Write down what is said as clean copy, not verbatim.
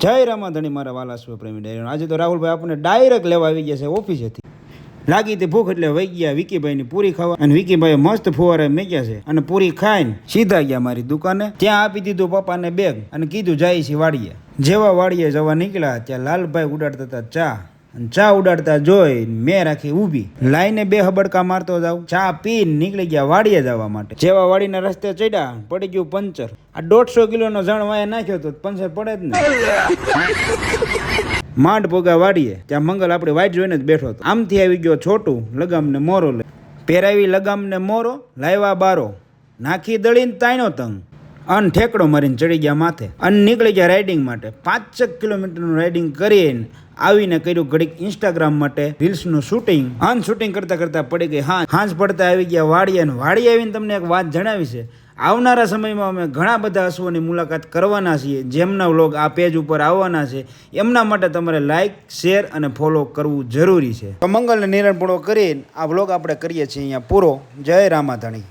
જય રામાધણી મારા વાલા સ્વપ્રેમી ડાયરો। આજે તો રાહુલભાઈ આપણને ડાયરેક્ટ લેવા આવી ગયા છે ઓફિસેથી। લાગી તે ભૂખ એટલે વહી ગયા વિકીભાઈની પૂરી ખાવા, અને વિકીભાઈ મસ્ત ફુવારે મેક્યા છે અને પૂરી ખાઈને સીધા ગયા મારી દુકાને। ત્યાં આપી દીધું પપ્પાને બેગ અને કીધું જાય છે વાડીએ। જેવા વાડીએ જવા નીકળ્યા ત્યાં લાલભાઈ ઉડાડતા હતા ચા, અને ચા ઉડાડતા જોઈ મેં રાખી ઊભી, લાઈને બે હબડકા મારતો જાઉં। ચા પીને નીકળી ગયા વાડીએ જવા માટે। જેવા વાડીના રસ્તે ચડ્યા પડી ગયું પંચર। આ 150 કિલોનો જણ વાય નાખ્યો તો પંચર પડે જ ને। માંડ પોગા વાડીએ ત્યાં મંગલ આપણી વાઈટ જોઈને જ બેઠો હતો। આમથી આવી ગયો છોટું લગામને મોરો લે, પહેરાવી લગામને મોરો, લાવ્યા બારો, નાખી દળીને તાયનો તંગ, અન ઠેકડો મારીને ચડી ગયા માથે અને નીકળી ગયા રાઇડિંગ માટે। 5 કિલોમીટરનું રાઇડિંગ કરીને આવીને કર્યું ઘડીક ઇન્સ્ટાગ્રામ માટે રીલ્સનું શૂટિંગ। શૂટિંગ કરતા કરતા પડી ગઈ હાંજ પડતા આવી ગયા વાડીએ, અને વાડી આવીને તમને એક વાત જણાવી છે, આવનારા સમયમાં અમે ઘણા બધા અશ્વોની મુલાકાત કરવાના છીએ, જેમના વ્લોગ આ પેજ ઉપર આવવાના છે। એમના માટે તમારે લાઇક, શેર અને ફોલો કરવું જરૂરી છે। તો મંગલને નિર્ણય પૂરો કરીને આ વ્લોગ આપણે કરીએ છીએ અહીંયા પૂરો। જય રામાધણી।